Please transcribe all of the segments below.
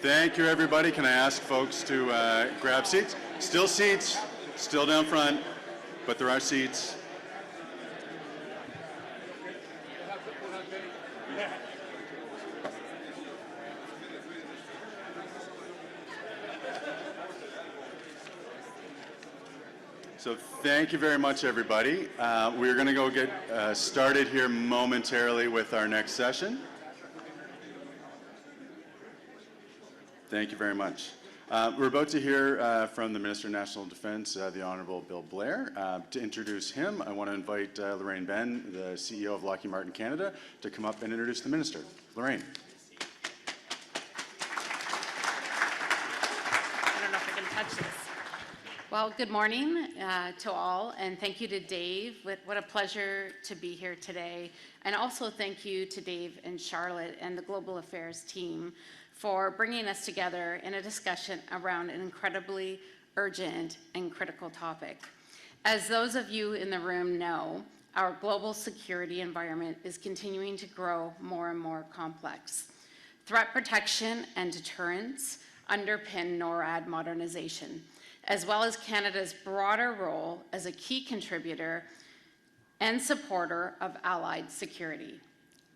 Thank you, everybody. Can I ask folks to grab seats? Still seats, still down front, but there are seats. So thank you very much, everybody. We're going to go get started here momentarily with our next session. Thank you very much. We're about to hear from the Minister of National Defence, the Honourable Bill Blair. To introduce him, I want to invite Lorraine, the CEO of Lockheed Martin Canada, to come up and introduce the Minister. Lorraine. I don't know if I can touch this. Well, good morning to all, and thank you to Dave. What a pleasure to be here today. And also thank you to Dave and Charlotte and the Global Affairs team for bringing us together in a discussion around an incredibly urgent and critical topic. As those of you in the room know, our global security environment is continuing to grow more and more complex. Threat protection and deterrence underpin NORAD modernization, as well as Canada's broader role as a key contributor and supporter of allied security.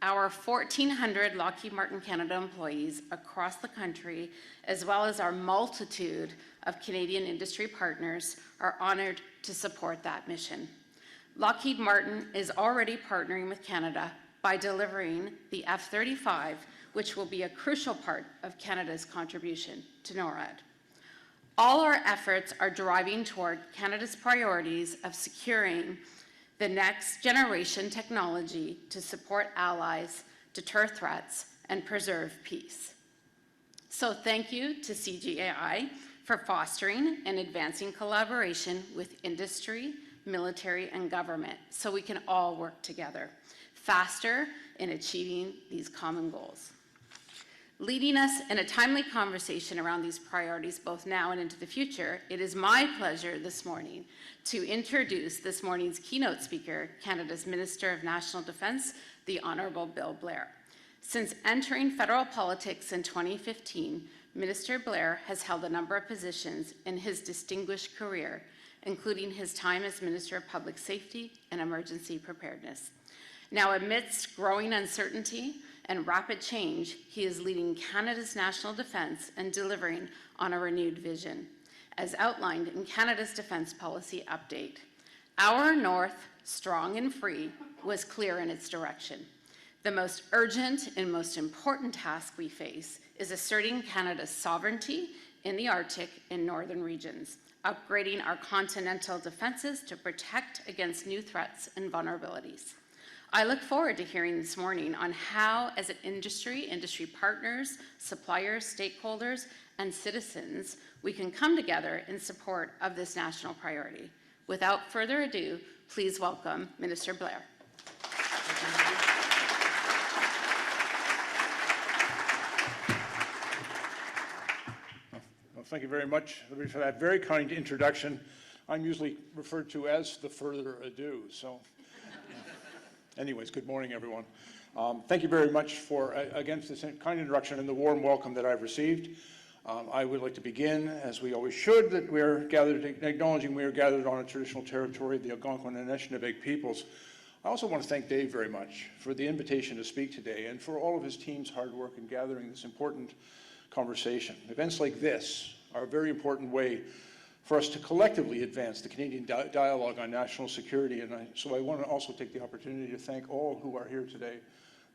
Our 1,400 Lockheed Martin Canada employees across the country, as well as our multitude of Canadian industry partners, are honored to support that mission. Lockheed Martin is already partnering with Canada by delivering the F-35, which will be a crucial part of Canada's contribution to NORAD. All our efforts are driving toward Canada's priorities of securing the next generation technology to support allies, deter threats, and preserve peace. So thank you to CGAI for fostering and advancing collaboration with industry, military, and government so we can all work together faster in achieving these common goals. Leading us in a timely conversation around these priorities both now and into the future, it is my pleasure this morning to introduce this morning's keynote speaker, Canada's Minister of National Defence, the Honourable Bill Blair. Since entering federal politics in 2015, Minister Blair has held a number of positions in his distinguished career, including his time as Minister of Public Safety and Emergency Preparedness. Now, amidst growing uncertainty and rapid change, he is leading Canada's national defence and delivering on a renewed vision, as outlined in Canada's Defence Policy Update. Our North, strong and free, was clear in its direction. The most urgent and most important task we face is asserting Canada's sovereignty in the Arctic and northern regions, upgrading our continental defences to protect against new threats and vulnerabilities. I look forward to hearing this morning on how, as an industry partners, suppliers, stakeholders, and citizens, we can come together in support of this national priority. Without further ado, please welcome Minister Blair. Well, thank you very much for that very kind introduction. I'm usually referred to as the further ado, so. Anyways, good morning, everyone. Thank you very much for, again, this kind introduction and the warm welcome that I've received. I would like to begin, as we always should, that we are gathered, acknowledging we are gathered on a traditional territory of the Algonquin and Anishinaabe peoples. I also want to thank Dave very much for the invitation to speak today and for all of his team's hard work in gathering this important conversation. Events like this are a very important way for us to collectively advance the Canadian dialogue on national security. And so I want to also take the opportunity to thank all who are here today,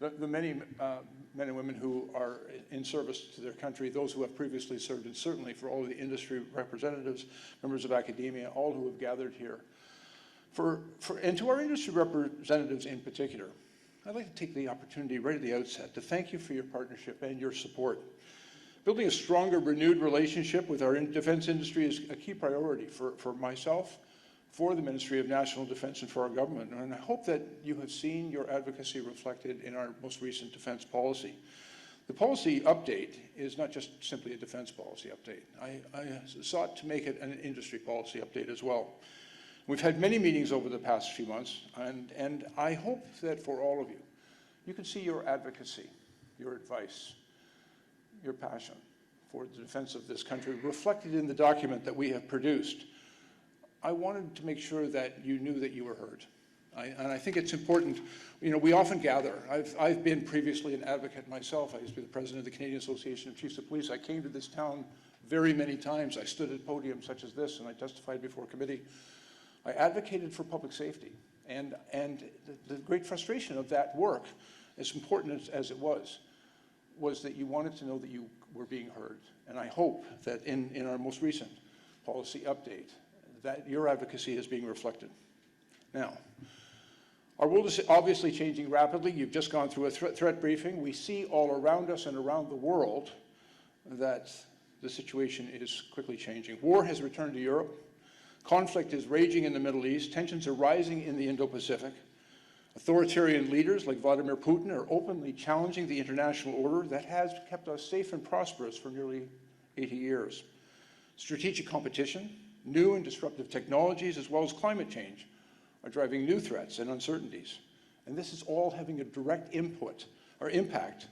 the many men and women who are in service to their country, those who have previously served, and certainly for all of the industry representatives, members of academia, all who have gathered here. And to our industry representatives in particular, I'd like to take the opportunity right at the outset to thank you for your partnership and your support. Building a stronger, renewed relationship with our defense industry is a key priority for myself, for the Ministry of National Defence, and for our government. And I hope that you have seen your advocacy reflected in our most recent defence policy. The policy update is not just simply a defence policy update. I sought to make it an industry policy update as well. We've had many meetings over the past few months, and I hope that for all of you, you can see your advocacy, your advice, your passion for the defense of this country, reflected in the document that we have produced. I wanted to make sure that you knew that you were heard. And I think it's important, you know, we often gather. I've been previously an advocate myself. I used to be the president of the Canadian Association of Chiefs of Police. I came to this town very many times. I stood at podiums such as this, and I testified before committee. I advocated for public safety. And the great frustration of that work, as important as it was that you wanted to know that you were being heard. And I hope that in our most recent policy update, that your advocacy is being reflected. Now, our world is obviously changing rapidly. You've just gone through a threat briefing. We see all around us and around the world that the situation is quickly changing. War has returned to Europe. Conflict is raging in the Middle East. Tensions are rising in the Indo-Pacific. Authoritarian leaders like Vladimir Putin are openly challenging the international order that has kept us safe and prosperous for nearly 80 years. Strategic competition, new and disruptive technologies, as well as climate change, are driving new threats and uncertainties. And this is all having a direct impact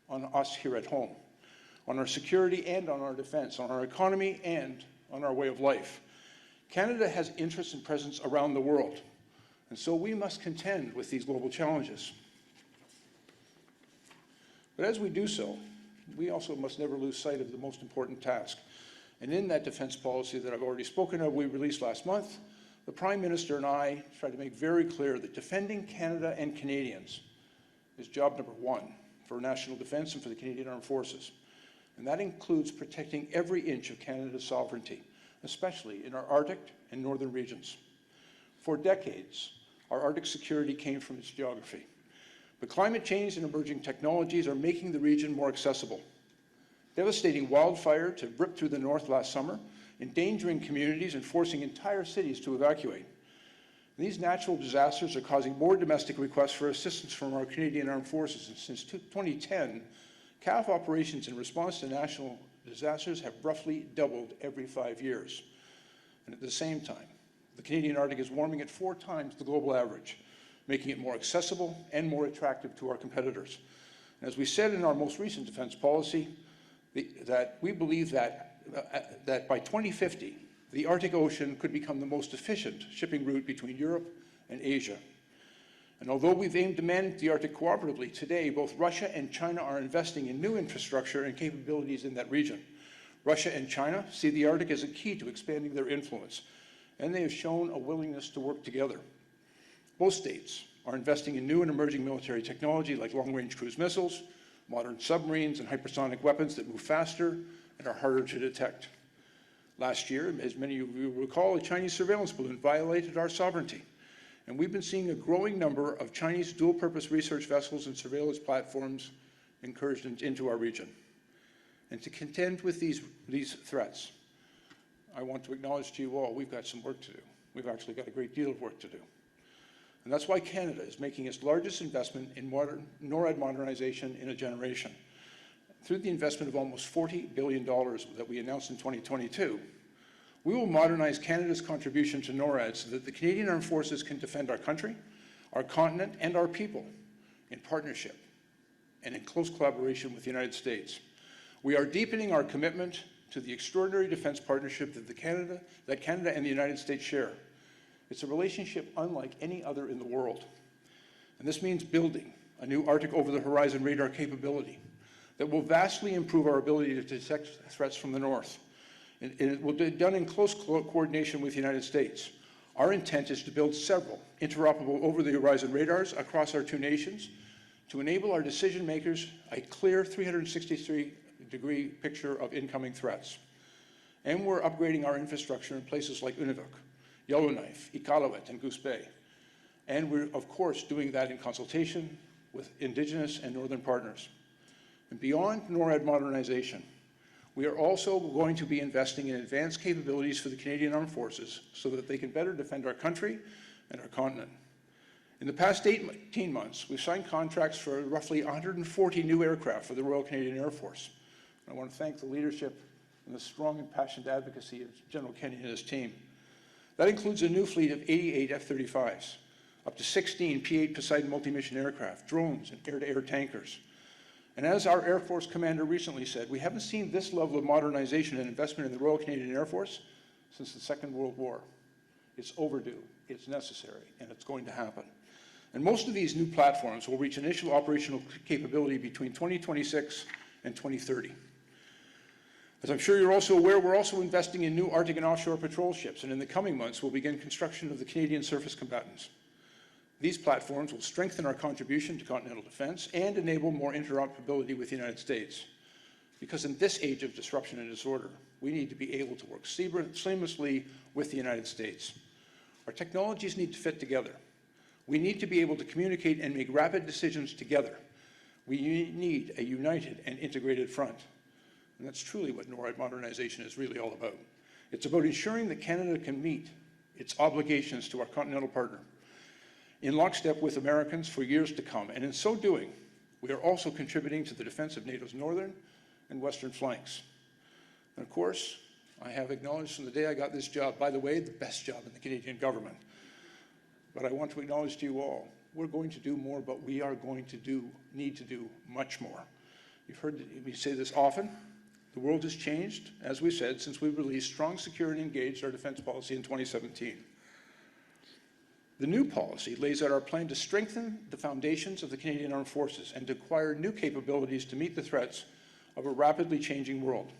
on us here at home, on our security and on our defense, on our economy and on our way of life. Canada has interests and presence around the world, and so we must contend with these global challenges. But as we do so, we also must never lose sight of the most important task. And in that defense policy that I've already spoken of, we released last month, the Prime Minister and I tried to make very clear that defending Canada and Canadians is job number one for national defense and for the Canadian Armed Forces. And that includes protecting every inch of Canada's sovereignty, especially in our Arctic and northern regions. For decades, our Arctic security came from its geography. But climate change and emerging technologies are making the region more accessible. Devastating wildfire to rip through the north last summer, endangering communities and forcing entire cities to evacuate. These natural disasters are causing more domestic requests for assistance from our Canadian Armed Forces. And since 2010, CAF operations in response to national disasters have roughly doubled every 5 years. And at the same time, the Canadian Arctic is warming at 4 times the global average, making it more accessible and more attractive to our competitors. And as we said in our most recent defense policy, that we believe that by 2050, the Arctic Ocean could become the most efficient shipping route between Europe and Asia. And although we've aimed to manage the Arctic cooperatively, today both Russia and China are investing in new infrastructure and capabilities in that region. Russia and China see the Arctic as a key to expanding their influence, and they have shown a willingness to work together. Both states are investing in new and emerging military technology like long-range cruise missiles, modern submarines, and hypersonic weapons that move faster and are harder to detect. Last year, as many of you recall, a Chinese surveillance balloon violated our sovereignty. And we've been seeing a growing number of Chinese dual-purpose research vessels and surveillance platforms incursions into our region. And to contend with these threats, I want to acknowledge to you all, we've got some work to do. We've actually got a great deal of work to do. And that's why Canada is making its largest investment in NORAD modernization in a generation. Through the investment of almost $40 billion that we announced in 2022, we will modernize Canada's contribution to NORAD so that the Canadian Armed Forces can defend our country, our continent, and our people in partnership and in close collaboration with the United States. We are deepening our commitment to the extraordinary defense partnership that Canada and the United States share. It's a relationship unlike any other in the world. And this means building a new Arctic over-the-horizon radar capability that will vastly improve our ability to detect threats from the north. And it will be done in close coordination with the United States. Our intent is to build several interoperable over-the-horizon radars across our two nations to enable our decision makers a clear 363-degree picture of incoming threats. And we're upgrading our infrastructure in places like Nunavut, Yellowknife, Iqaluit, and Goose Bay. And we're, of course, doing that in consultation with Indigenous and Northern partners. And beyond NORAD modernization, we are also going to be investing in advanced capabilities for the Canadian Armed Forces so that they can better defend our country and our continent. In the past 18 months, we've signed contracts for roughly 140 new aircraft for the Royal Canadian Air Force. I want to thank the leadership and the strong and passionate advocacy of General Kenny and his team. That includes a new fleet of 88 F-35s, up to 16 P-8 Poseidon multi-mission aircraft, drones, and air-to-air tankers. And as our Air Force commander recently said, we haven't seen this level of modernization and investment in the Royal Canadian Air Force since the Second World War. It's overdue, it's necessary, and it's going to happen. And most of these new platforms will reach initial operational capability between 2026 and 2030. As I'm sure you're also aware, we're also investing in new Arctic and offshore patrol ships, and in the coming months, we'll begin construction of the Canadian surface combatants. These platforms will strengthen our contribution to continental defense and enable more interoperability with the United States. Because in this age of disruption and disorder, we need to be able to work seamlessly with the United States. Our technologies need to fit together. We need to be able to communicate and make rapid decisions together. We need a united and integrated front. And that's truly what NORAD modernization is really all about. It's about ensuring that Canada can meet its obligations to our continental partner in lockstep with Americans for years to come. And in so doing, we are also contributing to the defense of NATO's northern and western flanks. And of course, I have acknowledged from the day I got this job, by the way, the best job in the Canadian government. But I want to acknowledge to you all, we're going to do more, but we are going to need to do much more. You've heard me say this often. The world has changed, as we said, since we released Strong, Secure, and Engaged, our defense policy in 2017. The new policy lays out our plan to strengthen the foundations of the Canadian Armed Forces and to acquire new capabilities to meet the threats of a rapidly changing world.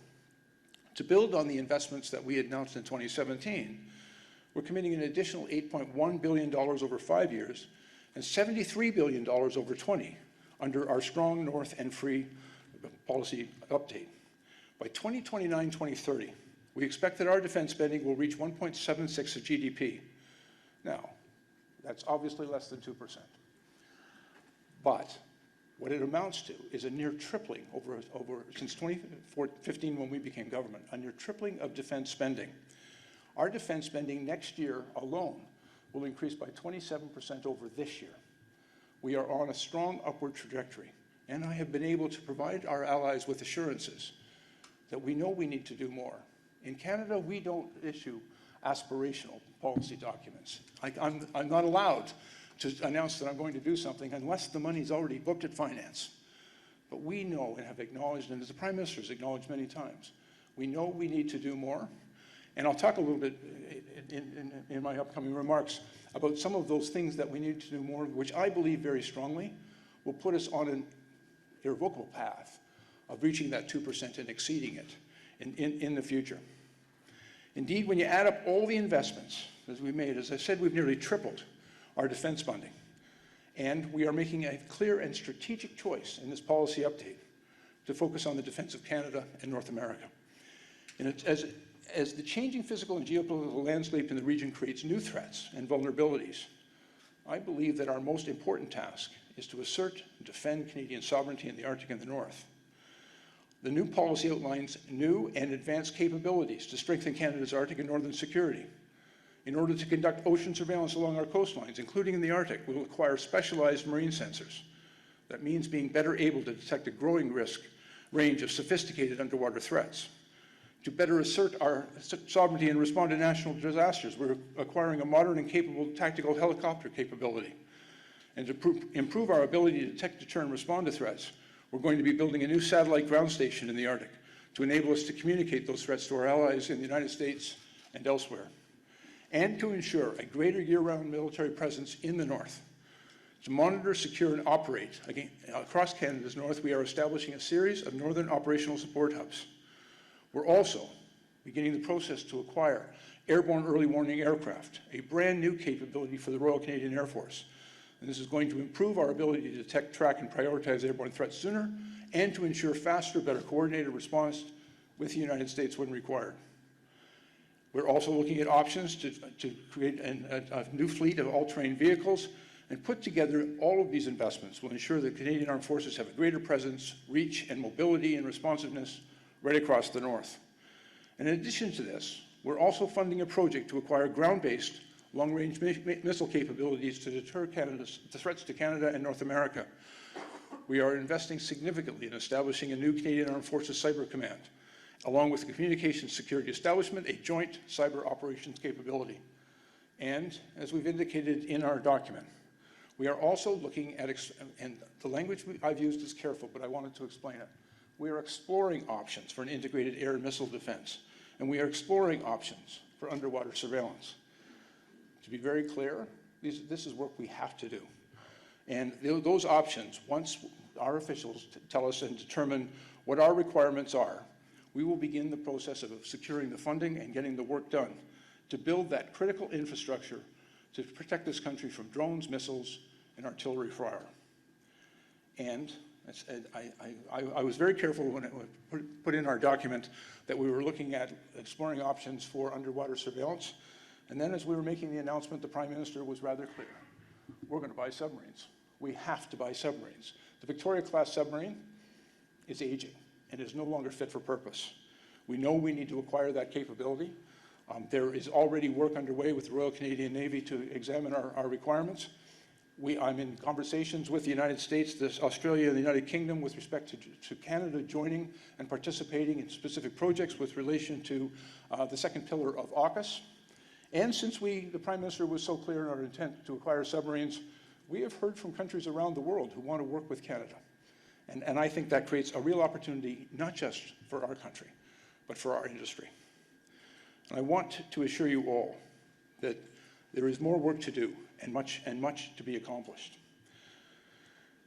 To build on the investments that we announced in 2017, we're committing an additional $8.1 billion over 5 years and $73 billion over 20 under our Strong North and Free policy update. By 2029-2030, we expect that our defense spending will reach 1.76% of GDP. Now, that's obviously less than 2%. But what it amounts to is a near tripling over since 2015 when we became government, a near tripling of defense spending. Our defense spending next year alone will increase by 27% over this year. We are on a strong upward trajectory, and I have been able to provide our allies with assurances that we know we need to do more. In Canada, we don't issue aspirational policy documents. I'm not allowed to announce that I'm going to do something unless the money's already booked at finance. But we know and have acknowledged, and as the Prime Minister has acknowledged many times, we know we need to do more. And I'll talk a little bit in my upcoming remarks about some of those things that we need to do more, which I believe very strongly will put us on an irrevocable path of reaching that 2% and exceeding it in the future. Indeed, when you add up all the investments that we made, as I said, we've nearly tripled our defense funding. And we are making a clear and strategic choice in this policy update to focus on the defense of Canada and North America. And as the changing physical and geopolitical landscape in the region creates new threats and vulnerabilities, I believe that our most important task is to assert and defend Canadian sovereignty in the Arctic and the North. The new policy outlines new and advanced capabilities to strengthen Canada's Arctic and Northern security. In order to conduct ocean surveillance along our coastlines, including in the Arctic, we will acquire specialized marine sensors. That means being better able to detect a growing range of sophisticated underwater threats. To better assert our sovereignty and respond to national disasters, we're acquiring a modern and capable tactical helicopter capability. And to improve our ability to detect, deter, and respond to threats, we're going to be building a new satellite ground station in the Arctic to enable us to communicate those threats to our allies in the United States and elsewhere, and to ensure a greater year-round military presence in the North. To monitor, secure, and operate across Canada's North, we are establishing a series of Northern Operational Support Hubs. We're also beginning the process to acquire airborne early warning aircraft, a brand new capability for the Royal Canadian Air Force. And this is going to improve our ability to detect, track, and prioritize airborne threats sooner, and to ensure faster, better coordinated response with the United States when required. We're also looking at options to create a new fleet of all-terrain vehicles, and put together all of these investments will ensure that Canadian Armed Forces have a greater presence, reach, and mobility and responsiveness right across the North. And in addition to this, we're also funding a project to acquire ground-based long-range missile capabilities to deter the threats to Canada and North America. We are investing significantly in establishing a new Canadian Armed Forces Cyber Command, along with the Communications Security Establishment, a joint cyber operations capability. And as we've indicated in our document, We are also looking at, and the language I've used is careful, but I wanted to explain it. We are exploring options for an integrated air and missile defense, and we are exploring options for underwater surveillance. To be very clear, this is work we have to do. And those options, once our officials tell us and determine what our requirements are, we will begin the process of securing the funding and getting the work done to build that critical infrastructure to protect this country from drones, missiles, and artillery fire. And I was very careful when I put in our document that we were looking at exploring options for underwater surveillance. And then as we were making the announcement, the Prime Minister was rather clear. We're going to buy submarines. We have to buy submarines. The Victoria-class submarine is aging and is no longer fit for purpose. We know we need to acquire that capability. There is already work underway with the Royal Canadian Navy to examine our requirements. I'm in conversations with the United States, Australia, and the United Kingdom with respect to Canada joining and participating in specific projects with relation to the second pillar of AUKUS. And since the Prime Minister was so clear in our intent to acquire submarines, we have heard from countries around the world who want to work with Canada. And I think that creates a real opportunity, not just for our country, but for our industry. And I want to assure you all that there is more work to do and much to be accomplished.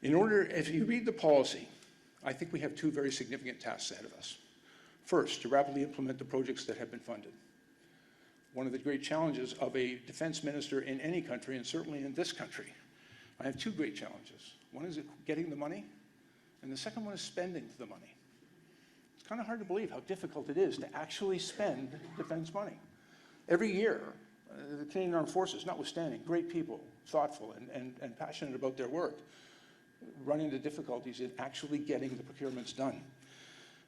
If you read the policy, I think we have two very significant tasks ahead of us. First, to rapidly implement the projects that have been funded. One of the great challenges of a defense minister in any country, and certainly in this country, I have two great challenges. One is getting the money, and the second one is spending the money. It's kind of hard to believe how difficult it is to actually spend defense money. Every year, the Canadian Armed Forces, notwithstanding, great people, thoughtful and passionate about their work, run into difficulties in actually getting the procurements done.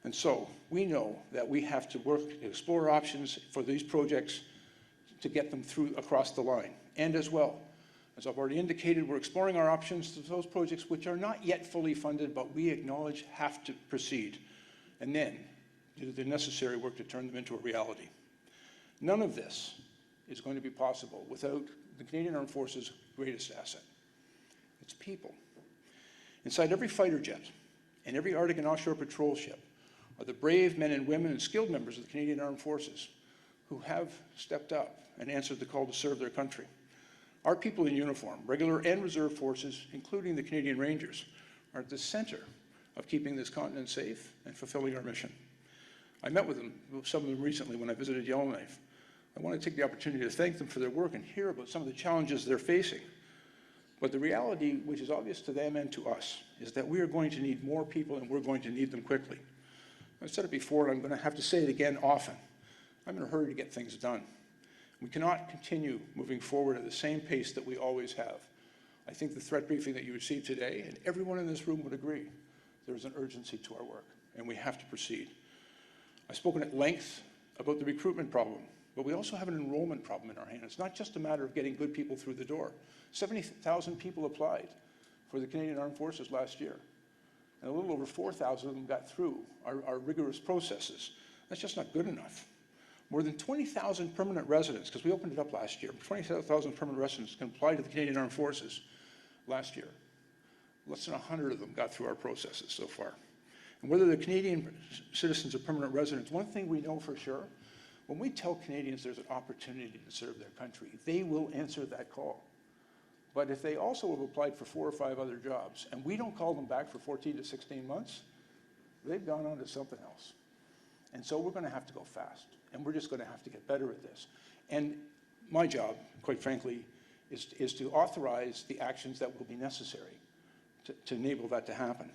And so we know that we have to work to explore options for these projects to get them through across the line. And as well, as I've already indicated, we're exploring our options to those projects which are not yet fully funded, but we acknowledge have to proceed, and then do the necessary work to turn them into a reality. None of this is going to be possible without the Canadian Armed Forces' greatest asset. It's people. Inside every fighter jet and every Arctic and offshore patrol ship are the brave men and women and skilled members of the Canadian Armed Forces who have stepped up and answered the call to serve their country. Our people in uniform, regular and reserve forces, including the Canadian Rangers, are at the center of keeping this continent safe and fulfilling our mission. I met with some of them recently when I visited Yellowknife. I want to take the opportunity to thank them for their work and hear about some of the challenges they're facing. But the reality, which is obvious to them and to us, is that we are going to need more people and we're going to need them quickly. I've said it before and I'm going to have to say it again often. I'm in a hurry to get things done. We cannot continue moving forward at the same pace that we always have. I think the threat briefing that you received today, and everyone in this room would agree, there is an urgency to our work and we have to proceed. I've spoken at length about the recruitment problem, but we also have an enrollment problem in our hands. It's not just a matter of getting good people through the door. 70,000 people applied for the Canadian Armed Forces last year, and a little over 4,000 of them got through our rigorous processes. That's just not good enough. More than 20,000 permanent residents, because we opened it up last year, 20,000 permanent residents can apply to the Canadian Armed Forces last year. Less than 100 of them got through our processes so far. And whether they're Canadian citizens or permanent residents, one thing we know for sure, when we tell Canadians there's an opportunity to serve their country, they will answer that call. But if they also have applied for 4 or 5 other jobs, and we don't call them back for 14 to 16 months, they've gone on to something else. And so we're going to have to go fast, and we're just going to have to get better at this. And my job, quite frankly, is to authorize the actions that will be necessary to enable that to happen.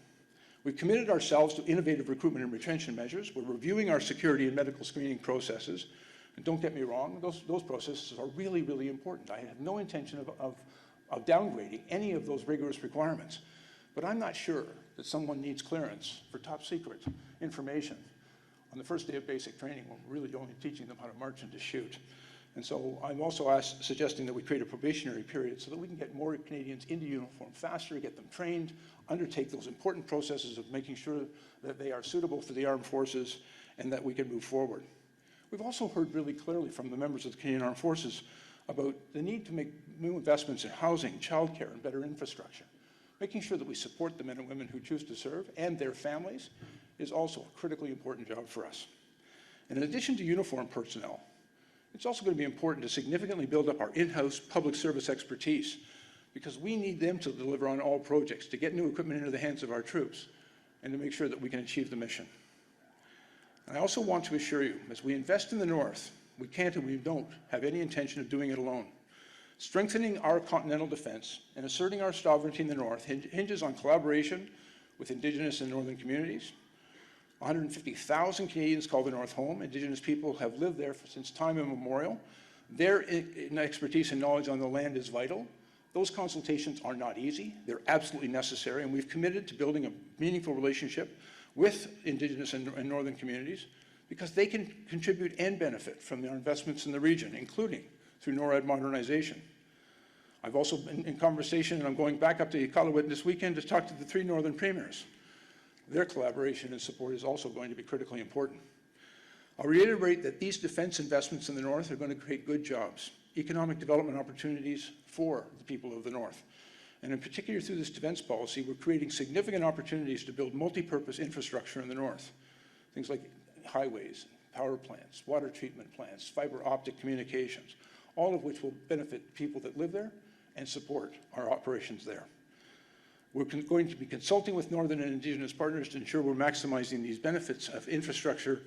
We've committed ourselves to innovative recruitment and retention measures. We're reviewing our security and medical screening processes. And don't get me wrong, those processes are really, really important. I have no intention of downgrading any of those rigorous requirements. But I'm not sure that someone needs clearance for top secret information on the first day of basic training when we're really only teaching them how to march and to shoot. And so I'm also suggesting that we create a probationary period so that we can get more Canadians into uniform faster, get them trained, undertake those important processes of making sure that they are suitable for the armed forces and that we can move forward. We've also heard really clearly from the members of the Canadian Armed Forces about the need to make new investments in housing, childcare, and better infrastructure. Making sure that we support the men and women who choose to serve and their families is also a critically important job for us. And in addition to uniformed personnel, it's also going to be important to significantly build up our in-house public service expertise, because we need them to deliver on all projects, to get new equipment into the hands of our troops, and to make sure that we can achieve the mission. And I also want to assure you, as we invest in the North, we can't and we don't have any intention of doing it alone. Strengthening our continental defense and asserting our sovereignty in the North hinges on collaboration with Indigenous and Northern communities. 150,000 Canadians call the North home. Indigenous people have lived there since time immemorial. Their expertise and knowledge on the land is vital. Those consultations are not easy. They're absolutely necessary, and we've committed to building a meaningful relationship with Indigenous and Northern communities, because they can contribute and benefit from our investments in the region, including through NORAD modernization. I've also been in conversation, and I'm going back up to Iqaluit this weekend to talk to the 3 Northern premiers. Their collaboration and support is also going to be critically important. I'll reiterate that these defense investments in the North are going to create good jobs, economic development opportunities for the people of the North. And in particular, through this defense policy, we're creating significant opportunities to build multi-purpose infrastructure in the North. Things like highways, power plants, water treatment plants, fiber optic communications, all of which will benefit people that live there and support our operations there. We're going to be consulting with Northern and Indigenous partners to ensure we're maximizing these benefits of infrastructure,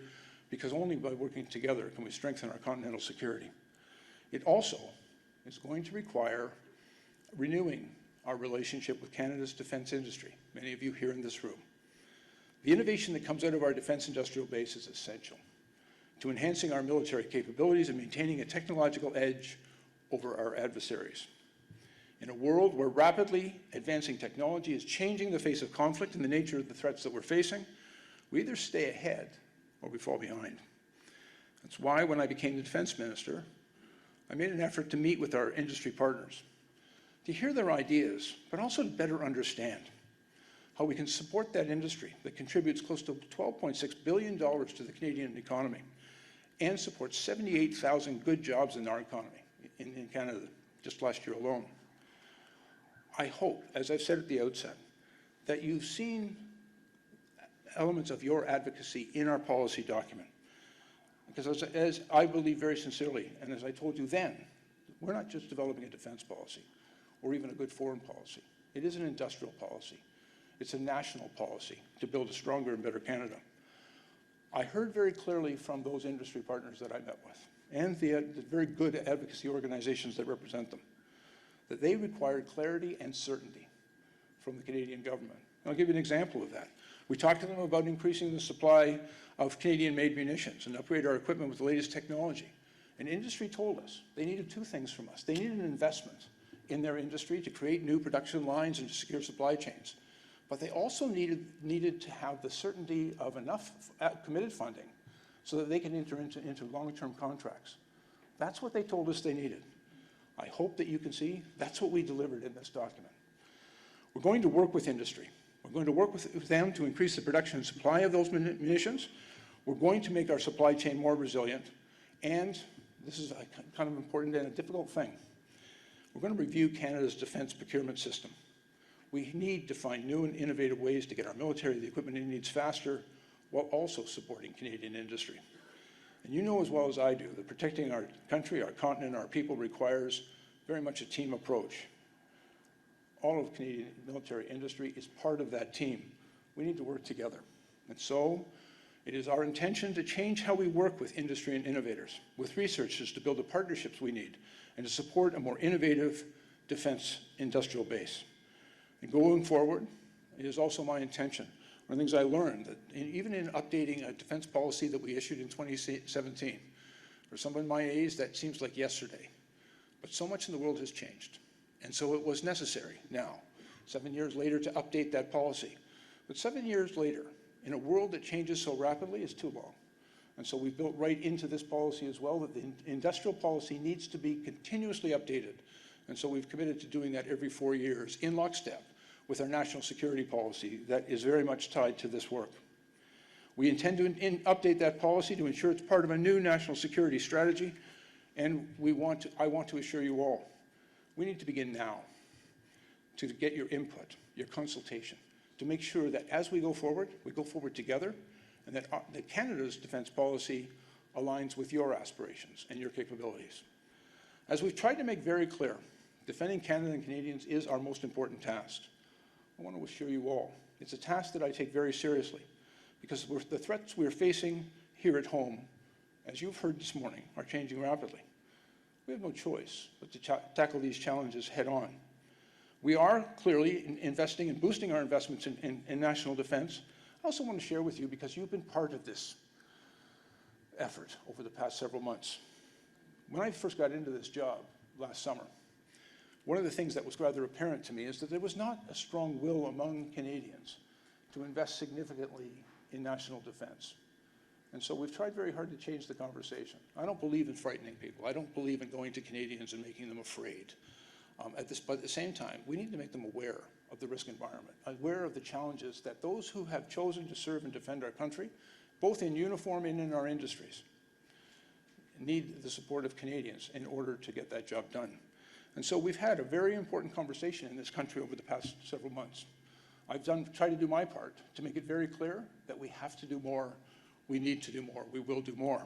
because only by working together can we strengthen our continental security. It also is going to require renewing our relationship with Canada's defense industry, many of you here in this room. The innovation that comes out of our defense industrial base is essential to enhancing our military capabilities and maintaining a technological edge over our adversaries. In a world where rapidly advancing technology is changing the face of conflict and the nature of the threats that we're facing, we either stay ahead or we fall behind. That's why when I became the defense minister, I made an effort to meet with our industry partners, to hear their ideas, but also to better understand how we can support that industry that contributes close to $12.6 billion to the Canadian economy and supports 78,000 good jobs in our economy in Canada just last year alone. I hope, as I've said at the outset, that you've seen elements of your advocacy in our policy document. Because as I believe very sincerely, and as I told you then, we're not just developing a defense policy or even a good foreign policy. It is an industrial policy. It's a national policy to build a stronger and better Canada. I heard very clearly from those industry partners that I met with, and the very good advocacy organizations that represent them, that they required clarity and certainty from the Canadian government. And I'll give you an example of that. We talked to them about increasing the supply of Canadian-made munitions and upgrade our equipment with the latest technology. And industry told us they needed 2 things from us. They needed an investment in their industry to create new production lines and to secure supply chains. But they also needed to have the certainty of enough committed funding so that they can enter into long-term contracts. That's what they told us they needed. I hope that you can see that's what we delivered in this document. We're going to work with industry. We're going to work with them to increase the production and supply of those munitions. We're going to make our supply chain more resilient. And this is a kind of important and a difficult thing. We're going to review Canada's defense procurement system. We need to find new and innovative ways to get our military the equipment it needs faster, while also supporting Canadian industry. And you know as well as I do that protecting our country, our continent, our people requires very much a team approach. All of Canadian military industry is part of that team. We need to work together. And so it is our intention to change how we work with industry and innovators, with researchers to build the partnerships we need, and to support a more innovative defense industrial base. And going forward, it is also my intention, one of the things I learned, that even in updating a defense policy that we issued in 2017, for someone my age, that seems like yesterday. But so much in the world has changed. And so it was necessary now, 7 years later, to update that policy. But 7 years later, in a world that changes so rapidly, is too long. And so we've built right into this policy as well that the industrial policy needs to be continuously updated. And so we've committed to doing that every 4 years in lockstep with our national security policy that is very much tied to this work. We intend to update that policy to ensure it's part of a new national security strategy And I want to assure you all, we need to begin now to get your input, your consultation, to make sure that as we go forward together, and that Canada's defence policy aligns with your aspirations and your capabilities. As we've tried to make very clear, defending Canada and Canadians is our most important task. I want to assure you all, it's a task that I take very seriously, because the threats we're facing here at home, as you've heard this morning, are changing rapidly. We have no choice but to tackle these challenges head on. We are clearly investing and boosting our investments in national defense. I also want to share with you, because you've been part of this effort over the past several months. When I first got into this job last summer, one of the things that was rather apparent to me is that there was not a strong will among Canadians to invest significantly in national defense. And so we've tried very hard to change the conversation. I don't believe in frightening people. I don't believe in going to Canadians and making them afraid. But at the same time, we need to make them aware of the risk environment, aware of the challenges that those who have chosen to serve and defend our country, both in uniform and in our industries, need the support of Canadians in order to get that job done. And so we've had a very important conversation in this country over the past several months. I've tried to do my part to make it very clear that we have to do more, we need to do more, we will do more.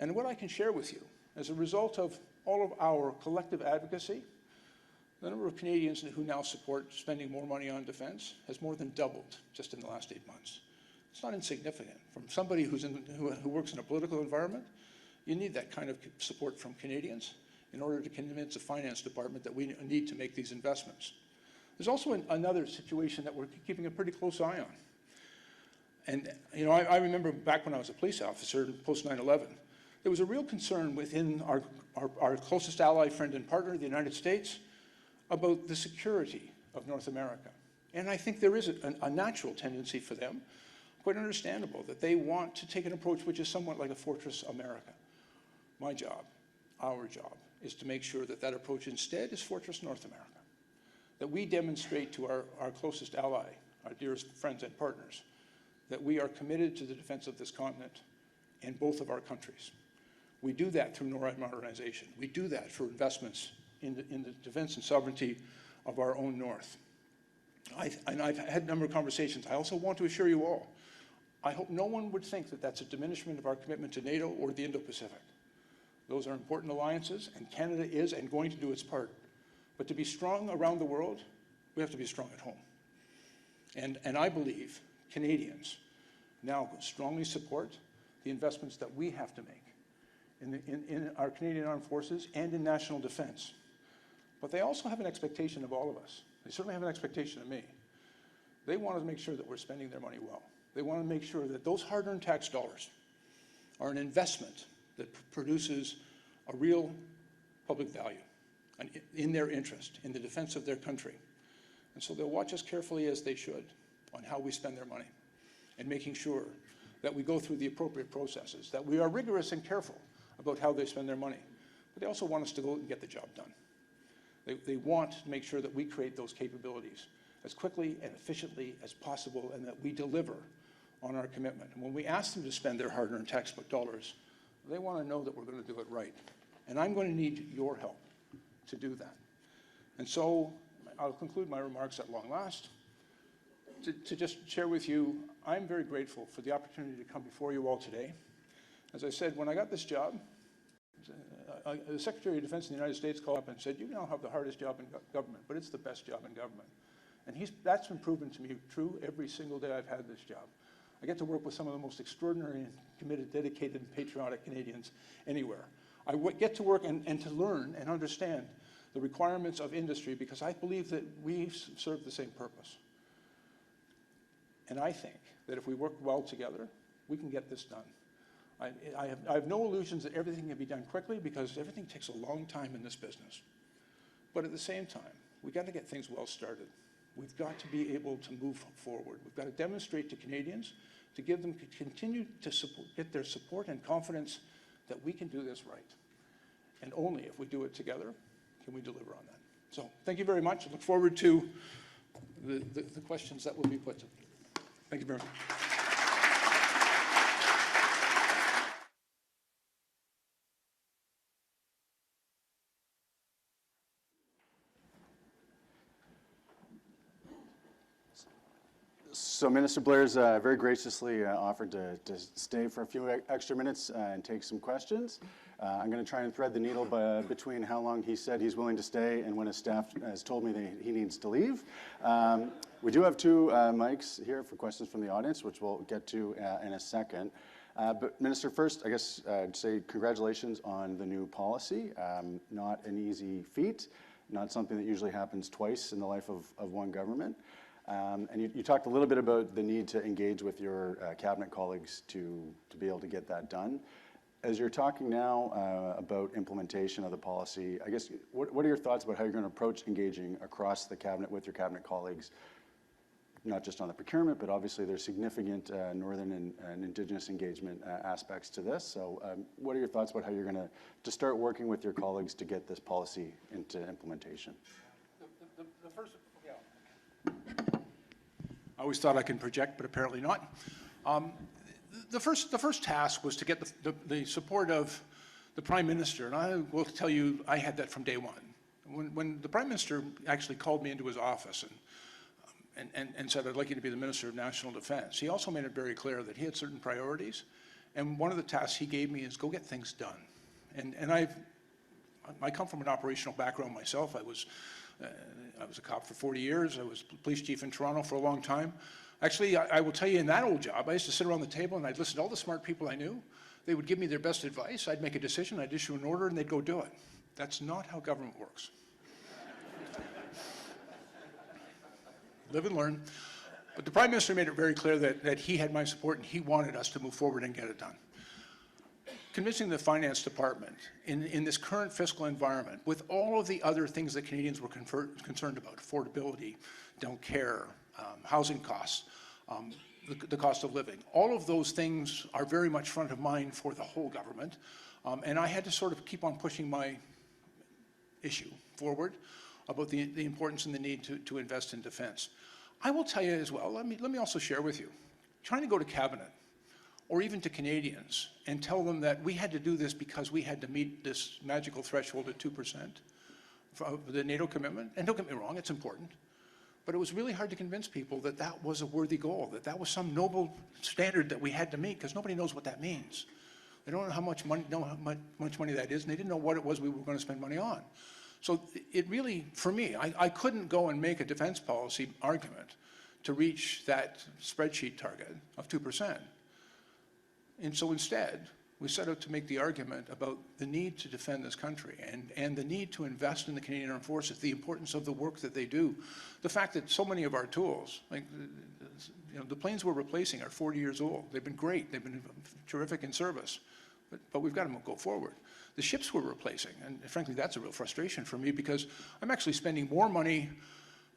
And what I can share with you, as a result of all of our collective advocacy, the number of Canadians who now support spending more money on defense has more than doubled just in the last 8 months. It's not insignificant. From somebody who works in a political environment, you need that kind of support from Canadians in order to convince the finance department that we need to make these investments. There's also another situation that we're keeping a pretty close eye on. And you know, I remember back when I was a police officer post 9/11, there was a real concern within our closest ally, friend, and partner, the United States, about the security of North America. And I think there is a natural tendency for them, quite understandable, that they want to take an approach which is somewhat like a Fortress America. My job, our job, is to make sure that that approach instead is Fortress North America, that we demonstrate to our closest ally, our dearest friends and partners, that we are committed to the defense of this continent and both of our countries. We do that through NORAD modernization. We do that for investments in the defense and sovereignty of our own North. And I've had a number of conversations. I also want to assure you all, I hope no one would think that that's a diminishment of our commitment to NATO or the Indo-Pacific. Those are important alliances, and Canada is and going to do its part. But to be strong around the world, we have to be strong at home. And I believe Canadians now strongly support the investments that we have to make in our Canadian Armed Forces and in national defense. But they also have an expectation of all of us. They certainly have an expectation of me. They want to make sure that we're spending their money well. They want to make sure that those hard-earned tax dollars are an investment that produces a real public value and in their interest, in the defense of their country. And so they'll watch us carefully, as they should, on how we spend their money and making sure that we go through the appropriate processes, that we are rigorous and careful about how they spend their money. But they also want us to go and get the job done. They want to make sure that we create those capabilities as quickly and efficiently as possible, and that we deliver on our commitment. And when we ask them to spend their hard-earned taxpayer dollars, they want to know that we're going to do it right. And I'm going to need your help to do that. And so I'll conclude my remarks at long last to just share with you, I'm very grateful for the opportunity to come before you all today. As I said, when I got this job, the Secretary of Defense in the United States called up and said, you now have the hardest job in government, but it's the best job in government. And that's been proven to me true every single day I've had this job. I get to work with some of the most extraordinary and committed, dedicated, and patriotic Canadians anywhere. I get to work and to learn and understand the requirements of industry, because I believe that we serve the same purpose. And I think that if we work well together, we can get this done. I have no illusions that everything can be done quickly, because everything takes a long time in this business. But at the same time, we've got to get things well started. We've got to be able to move forward. We've got to demonstrate to Canadians, to give them, continue to get their support and confidence that we can do this right. And only if we do it together can we deliver on that. So thank you very much. I look forward to the questions that will be put to me. Thank you very much. So Minister Blair's very graciously offered to stay for a few extra minutes and take some questions. I'm going to try and thread the needle between how long he said he's willing to stay and when his staff has told me that he needs to leave. We do have two mics here for questions from the audience, which we'll get to in a second. But Minister, first, I guess I'd say congratulations on the new policy. Not an easy feat, not something that usually happens twice in the life of one government. And you talked a little bit about the need to engage with your cabinet colleagues to be able to get that done. As you're talking now about implementation of the policy, I guess what are your thoughts about how you're going to approach engaging across the cabinet with your cabinet colleagues, not just on the procurement, but obviously there's significant Northern and Indigenous engagement aspects to this. So what are your thoughts about how you're going to start working with your colleagues to get this policy into implementation? The first, yeah. I always thought I can project, but apparently not. The first task was to get the support of the Prime Minister, and I will tell you, I had that from day one. When the Prime Minister actually called me into his office and said, I'd like you to be the Minister of National Defence, he also made it very clear that he had certain priorities, and one of the tasks he gave me is go get things done. And I come from an operational background myself. I was a cop for 40 years. I was police chief in Toronto for a long time. Actually, I will tell you, in that old job, I used to sit around the table and I'd listen to all the smart people I knew. They would give me their best advice. I'd make a decision, I'd issue an order, and they'd go do it. That's not how government works. Live and learn. But the Prime Minister made it very clear that he had my support and he wanted us to move forward and get it done. Convincing the Finance Department in this current fiscal environment, with all of the other things that Canadians were concerned about, affordability, don't care, housing costs, the cost of living, all of those things are very much front of mind for the whole government. And I had to sort of keep on pushing my issue forward about the importance and the need to invest in defense. I will tell you as well, let me also share with you, trying to go to Cabinet or even to Canadians and tell them that we had to do this because we had to meet this magical threshold at 2% for the NATO commitment. And don't get me wrong, it's important. But it was really hard to convince people that that was a worthy goal, that that was some noble standard that we had to meet, because nobody knows what that means. They don't know how much money that is, and they didn't know what it was we were going to spend money on. So it really, for me, I couldn't go and make a defense policy argument to reach that spreadsheet target of 2%. And so instead, we set out to make the argument about the need to defend this country and the need to invest in the Canadian Armed Forces, the importance of the work that they do, the fact that so many of our tools, like the planes we're replacing are 40 years old. They've been great. They've been terrific in service, but we've got to go forward. The ships we're replacing, and frankly, that's a real frustration for me because I'm actually spending more money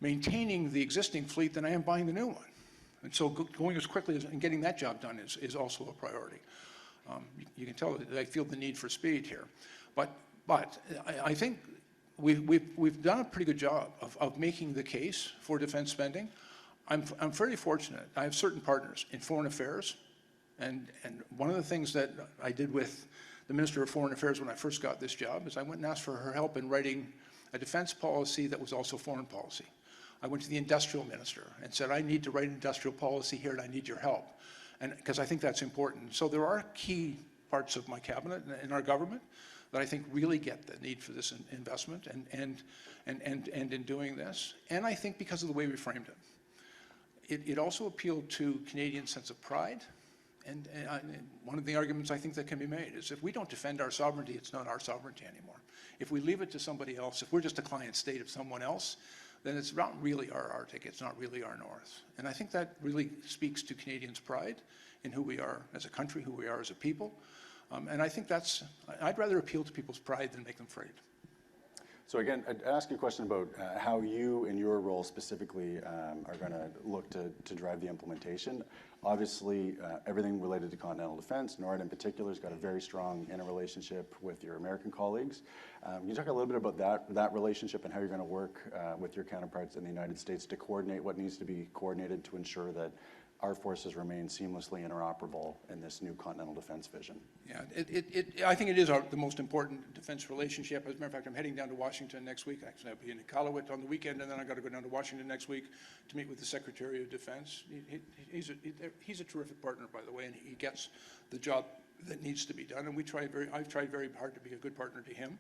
maintaining the existing fleet than I am buying the new one. And so going as quickly as and getting that job done is also a priority. You can tell that I feel the need for speed here. But I think we've done a pretty good job of making the case for defense spending. I'm fairly fortunate. I have certain partners in foreign affairs, and one of the things that I did with the Minister of Foreign Affairs when I first got this job is I went and asked for her help in writing a defense policy that was also foreign policy. I went to the industrial minister and said, I need to write an industrial policy here and I need your help. And because I think that's important. So there are key parts of my cabinet and our government that I think really get the need for this investment and in doing this. And I think because of the way we framed it, it also appealed to Canadian sense of pride. And one of the arguments I think that can be made is if we don't defend our sovereignty, it's not our sovereignty anymore. If we leave it to somebody else, if we're just a client state of someone else, then it's not really our Arctic, it's not really our North. And I think that really speaks to Canadians' pride in who we are as a country, who we are as a people. And I think I'd rather appeal to people's pride than make them afraid. So again, I'd ask you a question about how you, in your role specifically, are going to look to drive the implementation. Obviously, everything related to continental defense, NORAD in particular, has got a very strong interrelationship with your American colleagues. Can you talk a little bit about that relationship and how you're going to work with your counterparts in the United States to coordinate what needs to be coordinated to ensure that our forces remain seamlessly interoperable in this new continental defense vision? Yeah, I think it is the most important defense relationship. As a matter of fact, I'm heading down to Washington next week. Actually, I'll be in Iqaluit on the weekend, and then I've got to go down to Washington next week to meet with the Secretary of Defense. He's a terrific partner, by the way, and he gets the job that needs to be done, and I've tried very hard to be a good partner to him.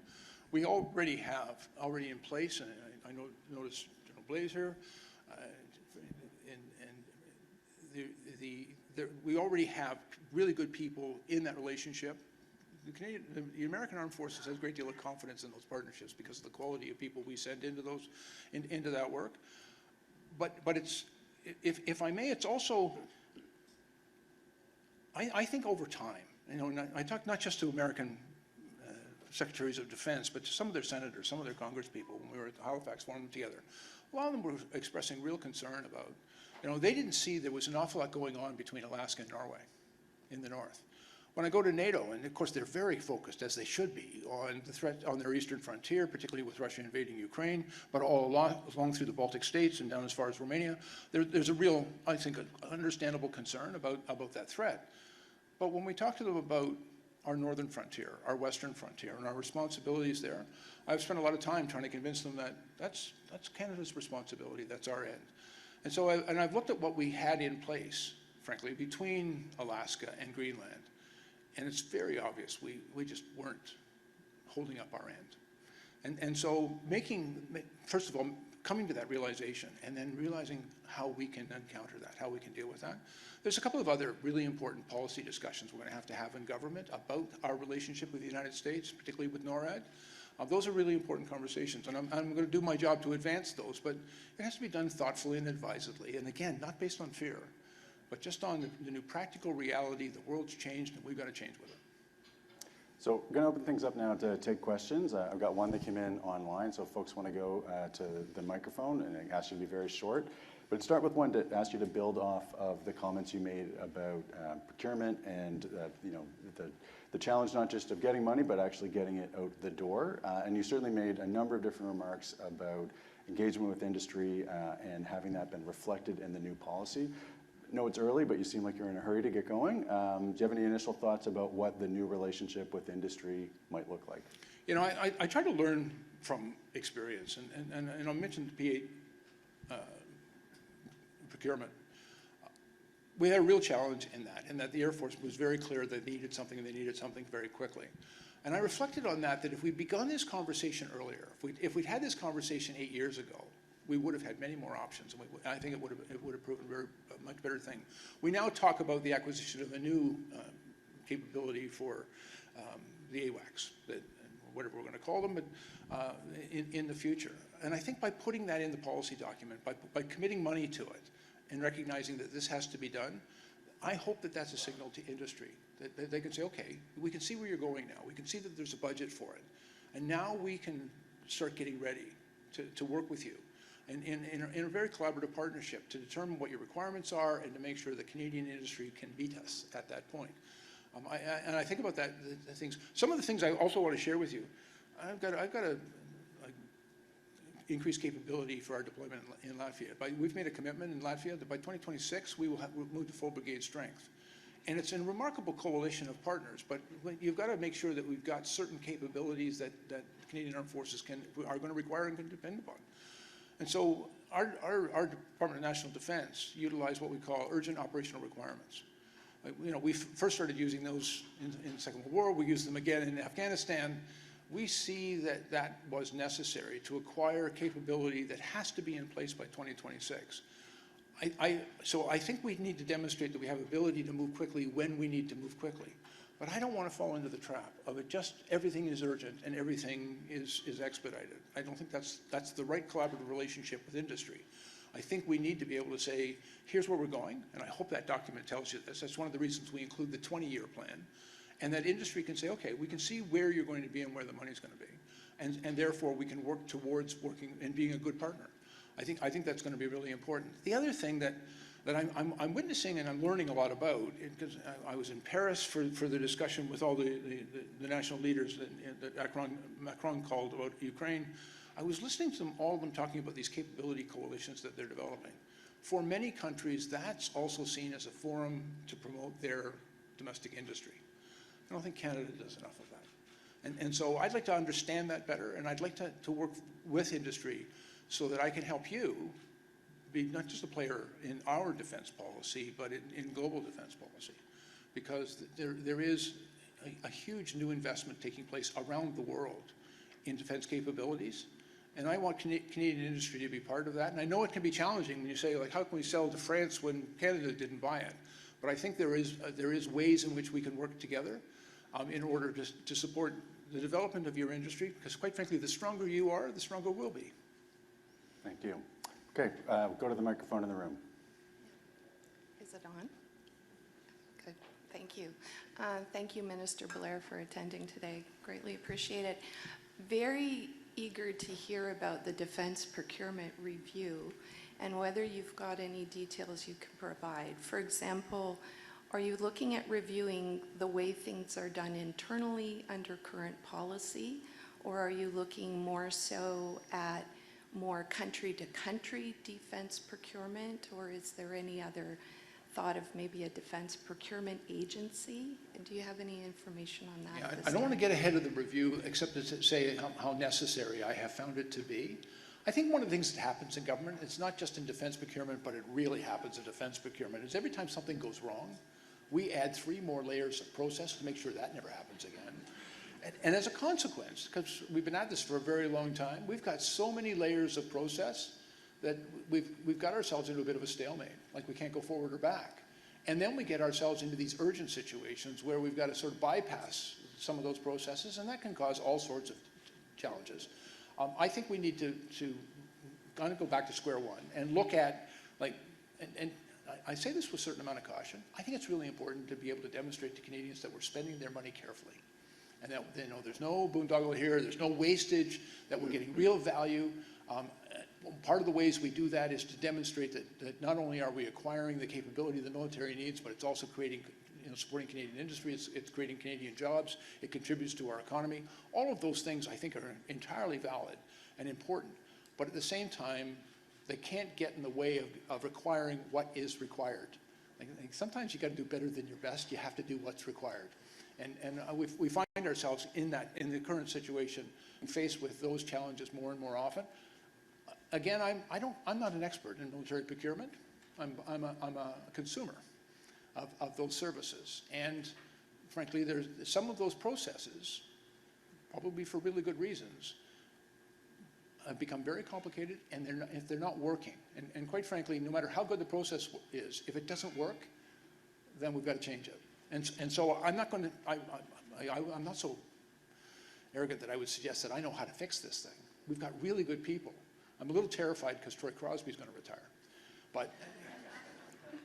We already have in place, and I noticed General Blair's here, we already have really good people in that relationship. The American Armed Forces has a great deal of confidence in those partnerships because of the quality of people we send into that work. But it's, if I may, it's also, I think over time, I talk not just to American secretaries of defense, but to some of their senators, some of their congresspeople, when we were at the Halifax Forum together. A lot of them were expressing real concern about, they didn't see there was an awful lot going on between Alaska and Norway in the north. When I go to NATO, and of course they're very focused, as they should be, on the threat on their eastern frontier, particularly with Russia invading Ukraine, but all along through the Baltic states and down as far as Romania, there's a real, I think, understandable concern about that threat. But when we talk to them about our northern frontier, our western frontier, and our responsibilities there, I've spent a lot of time trying to convince them that that's Canada's responsibility, that's our end. And so, I've looked at what we had in place, frankly, between Alaska and Greenland, and it's very obvious we just weren't holding up our end. And so first of all, coming to that realization, and then realizing how we can then counter that, how we can deal with that. There's a couple of other really important policy discussions we're going to have in government about our relationship with the United States, particularly with NORAD. Those are really important conversations, and I'm going to do my job to advance those, but it has to be done thoughtfully and advisedly, and again, not based on fear, but just on the new practical reality. The world's changed, and we've got to change with it. So I'm going to open things up now to take questions. I've got one that came in online, so if folks want to go to the microphone, and I ask you to be very short. But I'd start with one to ask you to build off of the comments you made about procurement and the challenge not just of getting money, but actually getting it out the door. And you certainly made a number of different remarks about engagement with industry and having that been reflected in the new policy. I know it's early, but you seem like you're in a hurry to get going. Do you have any initial thoughts about what the new relationship with industry might look like? I try to learn from experience, and I mentioned P8 procurement. We had a real challenge in that the Air Force was very clear that they needed something, and they needed something very quickly. And I reflected on that if we'd begun this conversation earlier, if we'd had this conversation 8 years ago, we would have had many more options, and I think it would have proven a much better thing. We now talk about the acquisition of a new capability for the AWACS, whatever we're going to call them, but in the future. And I think by putting that in the policy document, by committing money to it, and recognizing that this has to be done, I hope that that's a signal to industry, that they can say, okay, we can see where you're going now. We can see that there's a budget for it. And now we can start getting ready to work with you in a very collaborative partnership to determine what your requirements are and to make sure the Canadian industry can beat us at that point. And I think about the things. Some of the things I also want to share with you. I've got a increased capability for our deployment in Latvia. We've made a commitment in Latvia that by 2026 we'll move to full brigade strength. And it's a remarkable coalition of partners, but you've got to make sure that we've got certain capabilities that the Canadian Armed Forces are going to require and can depend upon. And so our Department of National Defense utilized what we call urgent operational requirements. We first started using those in the Second World War. We used them again in Afghanistan. We see that was necessary to acquire a capability that has to be in place by 2026. So I think we need to demonstrate that we have ability to move quickly when we need to move quickly. But I don't want to fall into the trap of it just everything is urgent and everything is expedited. I don't think that's the right collaborative relationship with industry. I think we need to be able to say, here's where we're going, and I hope that document tells you this. That's one of the reasons we include the 20-year plan. And that industry can say, okay, we can see where you're going to be and where the money's going to be. And therefore, we can work towards working and being a good partner. I think that's going to be really important. The other thing that I'm witnessing and I'm learning a lot about, because I was in Paris for the discussion with all the national leaders that Macron called about Ukraine. I was listening to all of them talking about these capability coalitions that they're developing. for many countries, that's also seen as a forum to promote their domestic industry. I don't think Canada does enough of that. And so I'd like to understand that better, and I'd like to work with industry so that I can help you be not just a player in our defense policy, but in global defense policy. Because there is a huge new investment taking place around the world in defense capabilities. And I want Canadian industry to be part of that. And I know it can be challenging when you say, like, how can we sell to France when Canada didn't buy it? But I think there is ways in which we can work together in order to support the development of your industry, because quite frankly, the stronger you are, the stronger we'll be. Thank you. Okay, go to the microphone in the room. Is it on? Good, thank you. Thank you, Minister Blair, for attending today. Greatly appreciate it. Very eager to hear about the defense procurement review and whether you've got any details you can provide. For example, are you looking at reviewing the way things are done internally under current policy, or are you looking more so at more country-to-country defense procurement, or is there any other thought of maybe a defense procurement agency? Do you have any information on that? Yeah, I don't want to get ahead of the review, except to say how necessary I have found it to be. I think one of the things that happens in government, it's not just in defense procurement, but it really happens in defense procurement, is every time something goes wrong, we add 3 more layers of process to make sure that never happens again. And as a consequence, because we've been at this for a very long time, we've got so many layers of process that we've got ourselves into a bit of a stalemate, like we can't go forward or back. And then we get ourselves into these urgent situations where we've got to sort of bypass some of those processes, and that can cause all sorts of challenges. I think we need to kind of go back to square one and look at, like, and I say this with a certain amount of caution. I think it's really important to be able to demonstrate to Canadians that we're spending their money carefully, and that they know there's no boondoggle here, there's no wastage, that we're getting real value. Part of the ways we do that is to demonstrate that not only are we acquiring the capability the military needs, but it's also creating, supporting Canadian industry, it's creating Canadian jobs, it contributes to our economy. All of those things I think are entirely valid and important, but at the same time, they can't get in the way of requiring what is required. Like sometimes you got to do better than your best, you have to do what's required. And we find ourselves in the current situation and faced with those challenges more and more often. Again, I'm not an expert in military procurement. I'm a consumer of those services. And frankly, there's some of those processes, probably for really good reasons, have become very complicated, and if they're not working. And quite frankly, no matter how good the process is, if it doesn't work, then we've got to change it. And so I'm not going to, I'm not so arrogant that I would suggest that I know how to fix this thing. We've got really good people. I'm a little terrified because Troy Crosby's going to retire. But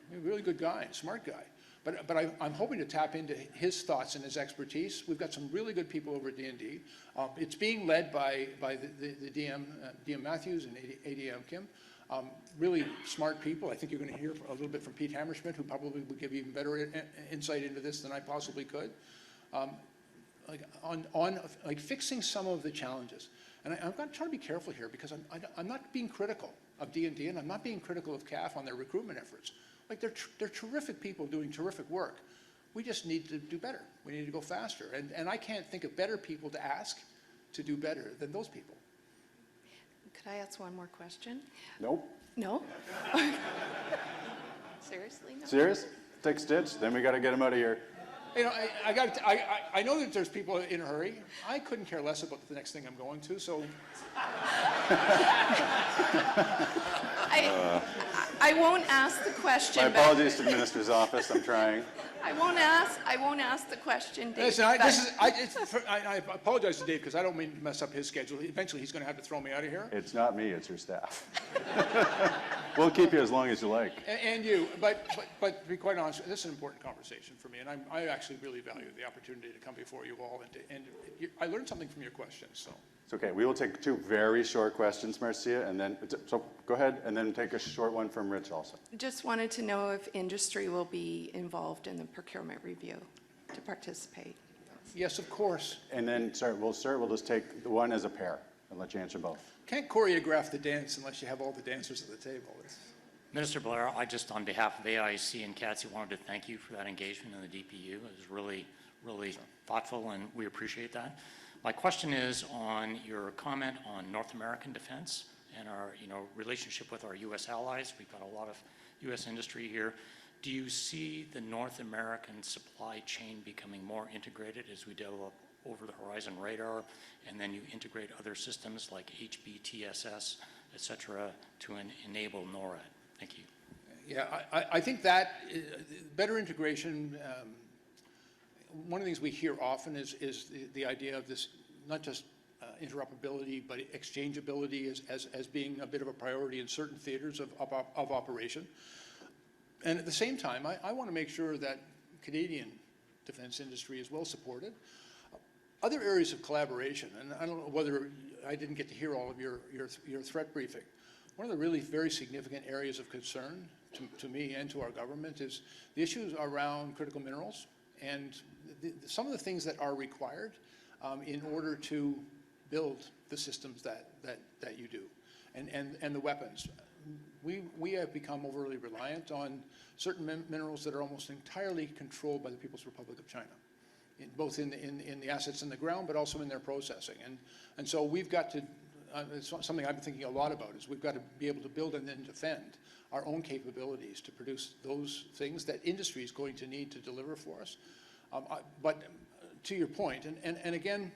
he's a really good guy, smart guy. But I'm hoping to tap into his thoughts and his expertise. We've got some really good people over at D&D. It's being led by the DM Matthews and ADM Kim. Really smart people. I think you're going to hear a little bit from Pete Hammerschmidt, who probably will give you even better insight into this than I possibly could. Like fixing some of the challenges. And I'm going to try to be careful here, because I'm not being critical of D&D, and I'm not being critical of CAF on their recruitment efforts. Like they're terrific people doing terrific work. We just need to do better. We need to go faster. And I can't think of better people to ask to do better than those people. Could I ask one more question? Nope. No? Seriously, no? Serious? Take Stitch, then we got to get him out of here. You know, I know that there's people in a hurry. I couldn't care less about the next thing I'm going to, so. I won't ask the question. My apologies to the minister's office. I'm trying. I won't ask the question, Dave. Listen, I apologize to Dave, because I don't mean to mess up his schedule. Eventually, he's going to have to throw me out of here. It's not me, it's your staff. We'll keep you as long as you like. And you, but to be quite honest, this is an important conversation for me, and I actually really value the opportunity to come before you all, and I learned something from your questions, so. It's okay. We will take 2 very short questions, Marcia, and then, so go ahead, and then take a short one from Rich also. Just wanted to know if industry will be involved in the procurement review to participate. Yes, of course. And then, we'll just take the one as a pair and let you answer both. Can't choreograph the dance unless you have all the dancers at the table. Minister Blair, I just, on behalf of AIC and CATSI, wanted to thank you for that engagement in the DPU. It was really thoughtful, and we appreciate that. My question is on your comment on North American defense and our relationship with our U.S. allies. We've got a lot of U.S. industry here. Do you see the North American supply chain becoming more integrated as we develop over-the-horizon radar, and then you integrate other systems like HBTSS, et cetera, to enable NORAD? Thank you. Yeah, I think that better integration, one of the things we hear often is the idea of this, not just interoperability, but exchangeability as being a bit of a priority in certain theaters of operation. And at the same time, I want to make sure that Canadian defense industry is well supported. Other areas of collaboration, and I don't know whether I didn't get to hear all of your threat briefing. One of the really very significant areas of concern to me and to our government is the issues around critical minerals and some of the things that are required in order to build the systems that you do, and the weapons. We have become overly reliant on certain minerals that are almost entirely controlled by the People's Republic of China, both in the assets in the ground, but also in their processing. And so we've got to, it's something I've been thinking a lot about, is we've got to be able to build and then defend our own capabilities to produce those things that industry is going to need to deliver for us. But to your point, and again,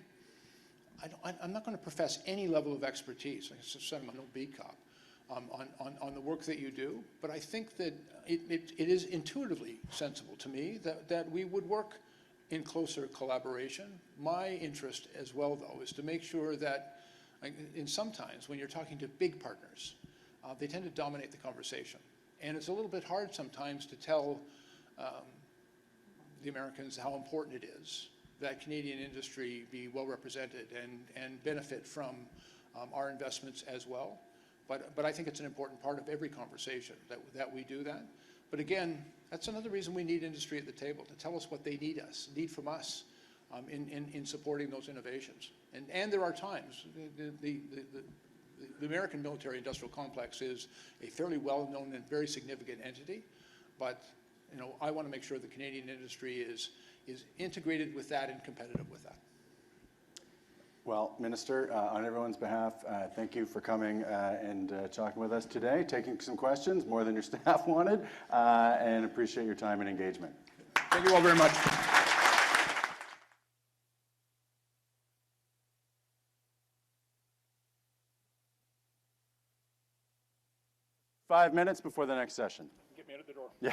I'm not going to profess any level of expertise. Like I said, I'm an old beat cop on the work that you do, but I think that it is intuitively sensible to me that we would work in closer collaboration. My interest as well, though, is to make sure that in sometimes when you're talking to big partners, they tend to dominate the conversation. And it's a little bit hard sometimes to tell the Americans how important it is that Canadian industry be well represented and benefit from our investments as well. But I think it's an important part of every conversation that we do that. But again, that's another reason we need industry at the table, to tell us what they need from us in supporting those innovations. And there are times, the American military-industrial complex is a fairly well-known and very significant entity, but I want to make sure the Canadian industry is integrated with that and competitive with that. Well, Minister, on everyone's behalf, thank you for coming and talking with us today, taking some questions, more than your staff wanted, and appreciate your time and engagement. Thank you all very much. 5 minutes before the next session. Get me out of the door. Yeah.